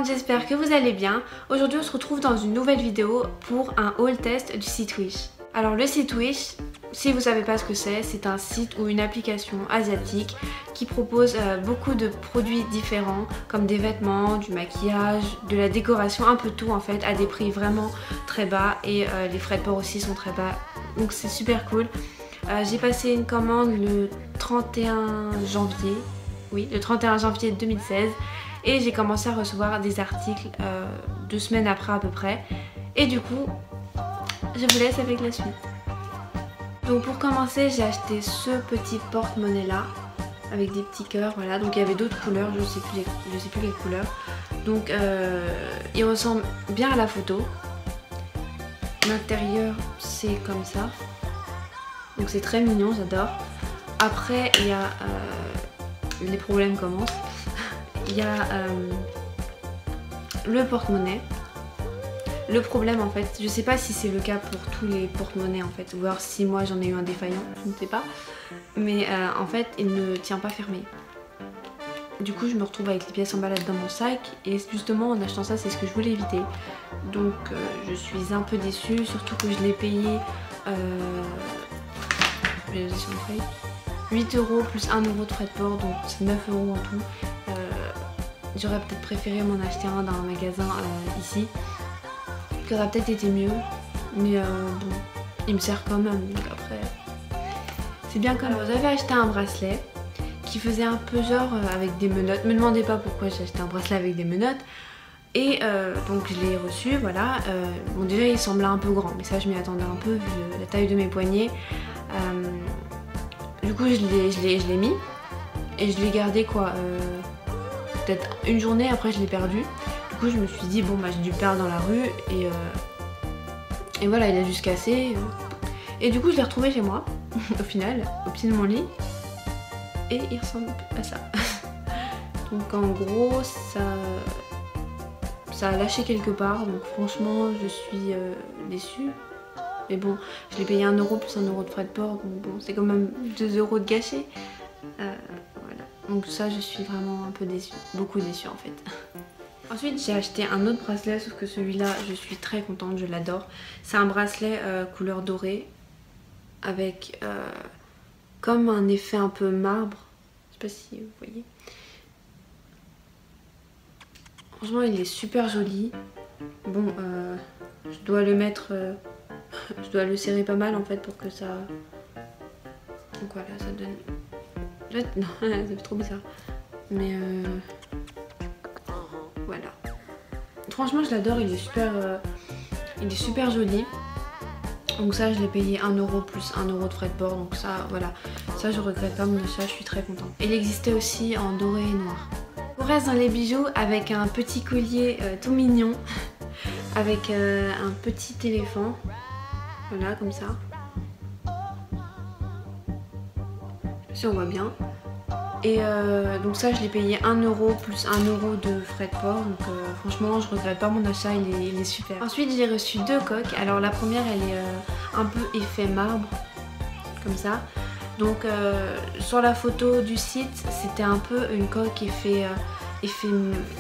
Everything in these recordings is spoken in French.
monde, j'espère que vous allez bien. Aujourd'hui on se retrouve dans une nouvelle vidéo pour un haul test du site Wish. Alors le site Wish, si vous savez pas ce que c'est un site ou une application asiatique qui propose beaucoup de produits différents comme des vêtements, du maquillage, de la décoration, un peu tout en fait à des prix vraiment très bas et les frais de port aussi sont très bas, donc c'est super cool. J'ai passé une commande le 31 janvier, oui le 31 janvier 2016 et j'ai commencé à recevoir des articles 2 semaines après à peu près et du coup je vous laisse avec la suite. Donc pour commencer j'ai acheté ce petit porte-monnaie là avec des petits cœurs, voilà, donc il y avait d'autres couleurs, je sais plus quelle couleur. Donc il ressemble bien à la photo. L'intérieur c'est comme ça, donc c'est très mignon, j'adore. Après il y a les problèmes commencent. Il y a le porte-monnaie. Le problème en fait, je sais pas si c'est le cas pour tous les porte-monnaies en fait, ou alors si moi j'en ai eu un défaillant, je ne sais pas. Mais en fait il ne tient pas fermé. Du coup je me retrouve avec les pièces en balade dans mon sac et justement en achetant ça c'est ce que je voulais éviter. Donc je suis un peu déçue, surtout que je l'ai payé 8 € plus 1 € de frais de port, donc c'est 9 € en tout. J'aurais peut-être préféré m'en acheter un dans un magasin ici, qui aurait peut-être été mieux, mais bon, il me sert quand même, donc après, c'est bien quand même. J'avais acheté un bracelet qui faisait un peu genre avec des menottes, me demandez pas pourquoi j'ai acheté un bracelet avec des menottes, et donc je l'ai reçu, voilà. Bon déjà il semblait un peu grand, mais ça je m'y attendais un peu vu la taille de mes poignets. Du coup je l'ai mis, et je l'ai gardé quoi, peut-être une journée, après je l'ai perdu. Du coup je me suis dit bon bah j'ai dû le perdre dans la rue et voilà, il a juste cassé. Et du coup je l'ai retrouvé chez moi au final, au pied de mon lit, et il ressemble à ça. Donc en gros ça a lâché quelque part, donc franchement je suis déçue. Mais bon, je l'ai payé 1 € plus 1 € de frais de port, donc bon c'est quand même 2 € de gâché. Voilà. Donc ça je suis vraiment un peu déçue, beaucoup déçue en fait. Ensuite j'ai acheté un autre bracelet, sauf que celui-là je suis très contente, je l'adore. C'est un bracelet couleur dorée avec comme un effet un peu marbre. Je sais pas si vous voyez. Franchement il est super joli. Bon je dois le mettre, je dois le serrer pas mal en fait pour que ça... Donc voilà, ça donne... Non, ça fait trop bizarre. Mais voilà. Franchement je l'adore, il est super joli. Donc ça je l'ai payé 1 € plus 1 € de frais de port, donc ça voilà. Ça je regrette pas mon achat, je suis très contente. Il existait aussi en doré et noir. On reste dans les bijoux avec un petit collier tout mignon. Avec un petit éléphant. Voilà, comme ça. Si on voit bien. Et donc ça je l'ai payé 1 € plus 1 € de frais de port, donc franchement je regrette pas mon achat, il est super. Ensuite j'ai reçu 2 coques. Alors la première elle est un peu effet marbre, comme ça. Donc sur la photo du site c'était un peu une coque effet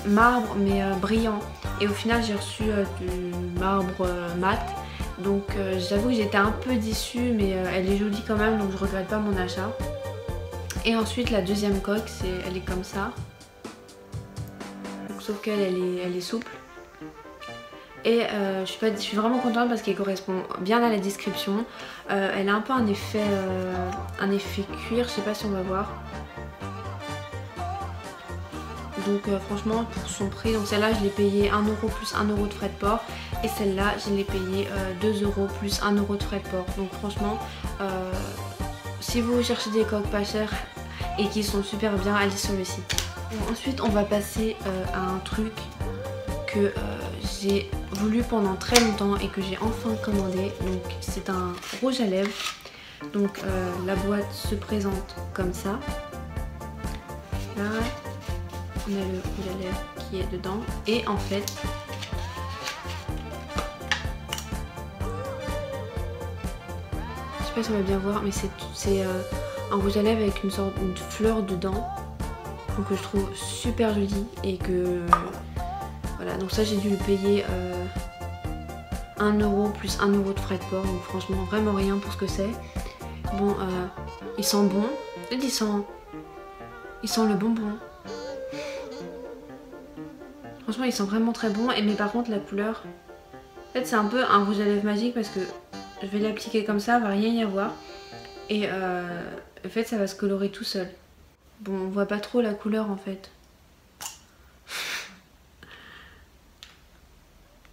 marbre mais brillant. Et au final j'ai reçu du marbre mat. Donc j'avoue que j'étais un peu déçue, mais elle est jolie quand même, donc je regrette pas mon achat. Et ensuite la deuxième coque, elle est comme ça. Donc, sauf qu'elle elle est souple. Et je suis vraiment contente parce qu'elle correspond bien à la description. Elle a un peu un effet cuir, je sais pas si on va voir. Donc franchement pour son prix, donc celle-là je l'ai payé 1 € plus 1 € de frais de port. Et celle-là je l'ai payé 2 € plus 1 € de frais de port. Donc franchement si vous cherchez des coques pas chères et qui sont super bien, allez sur le site. Bon, ensuite on va passer à un truc que j'ai voulu pendant très longtemps et que j'ai enfin commandé. Donc c'est un rouge à lèvres. Donc la boîte se présente comme ça. Là on a le rouge à lèvres qui est dedans. Et en fait je sais pas si on va bien voir, mais c'est un rouge à lèvres avec une fleur dedans, donc que je trouve super joli et que Voilà, donc ça j'ai dû le payer 1 euro plus 1 euro de frais de port, donc franchement vraiment rien pour ce que c'est. Bon, il sent bon, il sent le bonbon. Franchement il sent vraiment très bon, mais par contre la couleur, en fait c'est un peu un rouge à lèvres magique parce que je vais l'appliquer comme ça, va rien y avoir. Et en fait ça va se colorer tout seul. Bon, on voit pas trop la couleur en fait.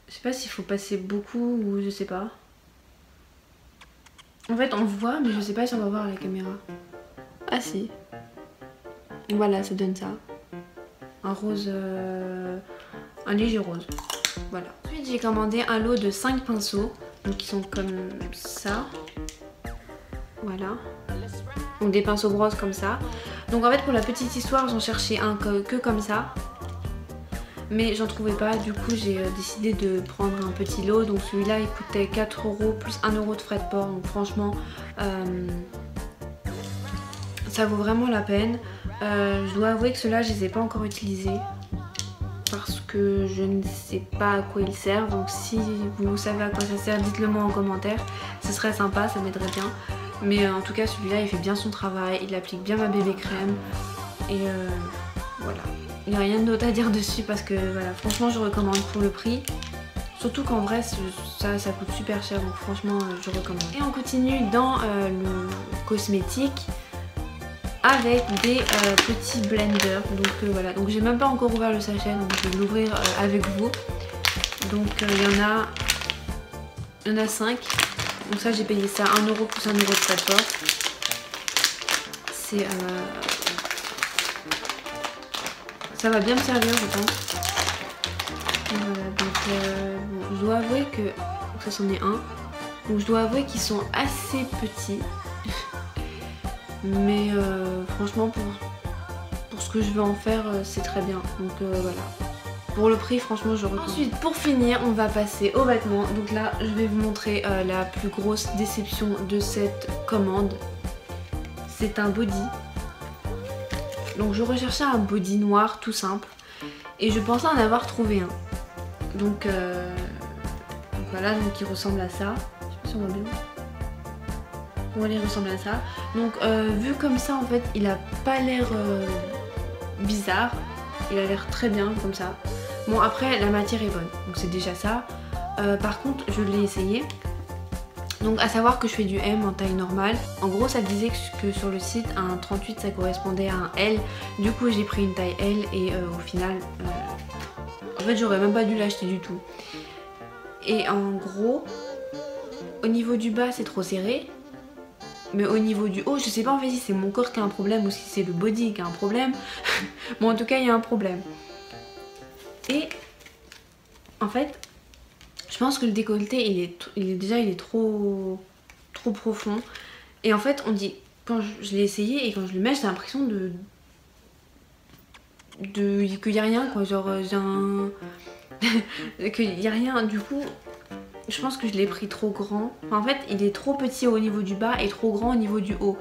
Je sais pas s'il faut passer beaucoup ou je sais pas. En fait on voit mais je sais pas si on va voir à la caméra. Ah si. Voilà, ça donne ça. Un rose... un léger rose. Voilà. Ensuite j'ai commandé un lot de 5 pinceaux. Donc ils sont comme ça. Voilà. Donc des pinceaux brosses comme ça. Donc en fait pour la petite histoire j'en cherchais un que comme ça. Mais j'en trouvais pas, du coup j'ai décidé de prendre un petit lot. Donc celui-là il coûtait 4 euros plus 1 euro de frais de port. Donc franchement ça vaut vraiment la peine. Je dois avouer que ceux-là je les ai pas encore utilisés parce que je ne sais pas à quoi ils servent. Donc si vous savez à quoi ça sert, dites-le moi en commentaire, ce serait sympa, ça m'aiderait bien. Mais en tout cas celui-là il fait bien son travail, il applique bien ma bébé crème et voilà. Il n'y a rien d'autre à dire dessus parce que voilà, franchement je recommande pour le prix. Surtout qu'en vrai ça coûte super cher, donc franchement je recommande. Et on continue dans le cosmétique avec des petits blenders. Donc voilà, donc j'ai même pas encore ouvert le sachet, donc je vais l'ouvrir avec vous. Donc il y en a 5. Donc ça j'ai payé ça 1 euro plus 1 euro de frais de port. C'est ça va bien me servir je pense. Et voilà, donc bon, je dois avouer que... Donc ça c'en est un. Donc je dois avouer qu'ils sont assez petits. Mais franchement pour ce que je veux en faire c'est très bien. Donc voilà. Pour le prix franchement je recommande. Ensuite pour finir on va passer aux vêtements. Donc là je vais vous montrer la plus grosse déception de cette commande. C'est un body. Donc je recherchais un body noir tout simple et je pensais en avoir trouvé un. Donc voilà, donc il ressemble à ça. Je sais pas si on voit bien. Voilà, il ressemble à ça. Donc vu comme ça en fait il a pas l'air bizarre. Il a l'air très bien comme ça. Bon après la matière est bonne donc c'est déjà ça. Par contre je l'ai essayé. Donc à savoir que je fais du M en taille normale. En gros ça disait que sur le site un 38 ça correspondait à un L. Du coup j'ai pris une taille L et au final en fait j'aurais même pas dû l'acheter du tout. Et en gros au niveau du bas c'est trop serré. Mais au niveau du haut je sais pas en fait si c'est mon corps qui a un problème ou si c'est le body qui a un problème. Bon en tout cas il y a un problème. Et en fait je pense que le décolleté il est trop profond. Et en fait on dit, quand je l'ai essayé et quand je le mets j'ai l'impression qu'il y a rien quoi, genre j'ai un... qu'il y a rien, du coup je pense que je l'ai pris trop grand. Enfin, en fait il est trop petit au niveau du bas et trop grand au niveau du haut.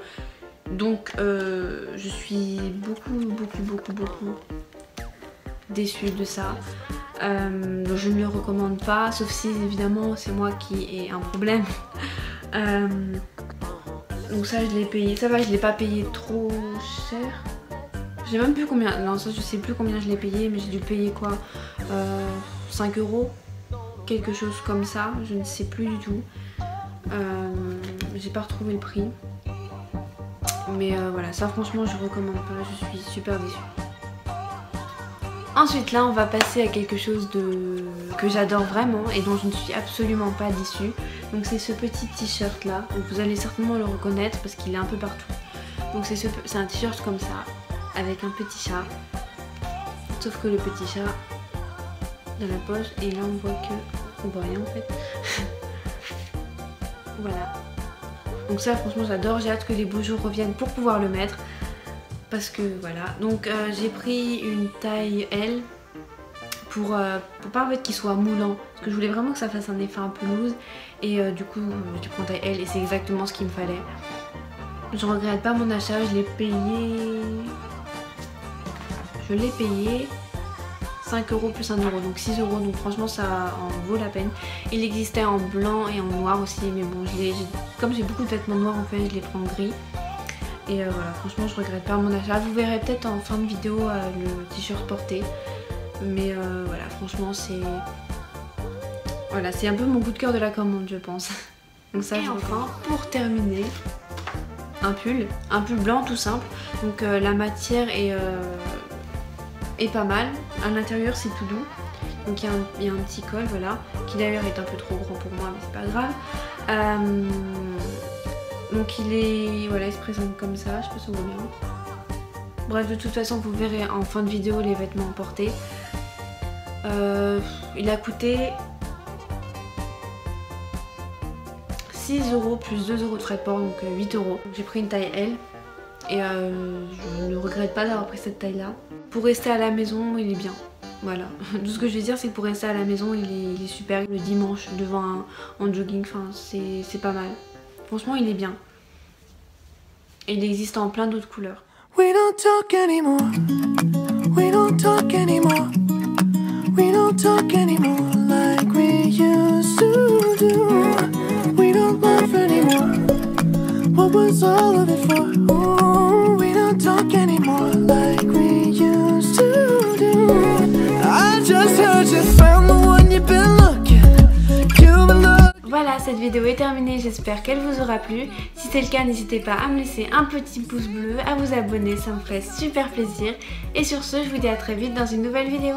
Donc je suis beaucoup déçue de ça. Je ne le recommande pas, sauf si évidemment c'est moi qui ai un problème. Donc ça je l'ai payé, ça va je l'ai pas payé trop cher. J'ai même plus combien, non ça je sais plus combien je l'ai payé, mais j'ai dû payer quoi 5 euros, quelque chose comme ça, je ne sais plus du tout. J'ai pas retrouvé le prix. Mais voilà, ça franchement je recommande pas, je suis super déçue. Ensuite là on va passer à quelque chose que j'adore vraiment et dont je ne suis absolument pas déçue. Donc c'est ce petit t-shirt là, donc vous allez certainement le reconnaître parce qu'il est un peu partout. Donc c'est un t-shirt comme ça, avec un petit chat. Sauf que le petit chat dans la poche et là on voit rien en fait. Voilà. Donc ça franchement j'adore, j'ai hâte que les beaux jours reviennent pour pouvoir le mettre. Parce que voilà, donc j'ai pris une taille L pour pas en fait qu'il soit moulant. Parce que je voulais vraiment que ça fasse un effet un peu loose. Et du coup j'ai pris une taille L et c'est exactement ce qu'il me fallait. Je regrette pas mon achat, je l'ai payé 5 € plus 1 €, donc 6 €, donc franchement ça en vaut la peine. Il existait en blanc et en noir aussi, mais bon, comme j'ai beaucoup de vêtements noirs en fait, je les prends en gris. Et voilà, franchement je regrette pas mon achat. Vous verrez peut-être en fin de vidéo le t-shirt porté. Mais voilà, franchement c'est... Voilà, c'est un peu mon coup de cœur de la commande, je pense. Donc ça, et enfin, pour terminer, un pull blanc tout simple. Donc la matière est pas mal. À l'intérieur c'est tout doux. Donc il y a un petit col, voilà, qui d'ailleurs est un peu trop grand pour moi, mais c'est pas grave. Donc il se présente comme ça, je sais pas si vous voyez bien. Bref, de toute façon vous verrez en fin de vidéo les vêtements portés. Il a coûté 6 € plus 2 € de frais de port, donc 8 €. J'ai pris une taille L et je ne regrette pas d'avoir pris cette taille là. Pour rester à la maison il est bien. Voilà, tout ce que je vais dire c'est que pour rester à la maison il est super. Le dimanche devant en jogging, enfin c'est pas mal. Franchement il est bien. Et il existe en plein d'autres couleurs. We don't talk anymore. We don't talk anymore. We don't talk anymore like we used to do. We don't laugh anymore. What was all of it for? Ooh, we don't talk anymore like we used to do. I just heard you found the one you've been looking. You've been looking. Voilà, cette vidéo est terminée, j'espère qu'elle vous aura plu. Si c'est le cas, n'hésitez pas à me laisser un petit pouce bleu, à vous abonner, ça me ferait super plaisir. Et sur ce, je vous dis à très vite dans une nouvelle vidéo.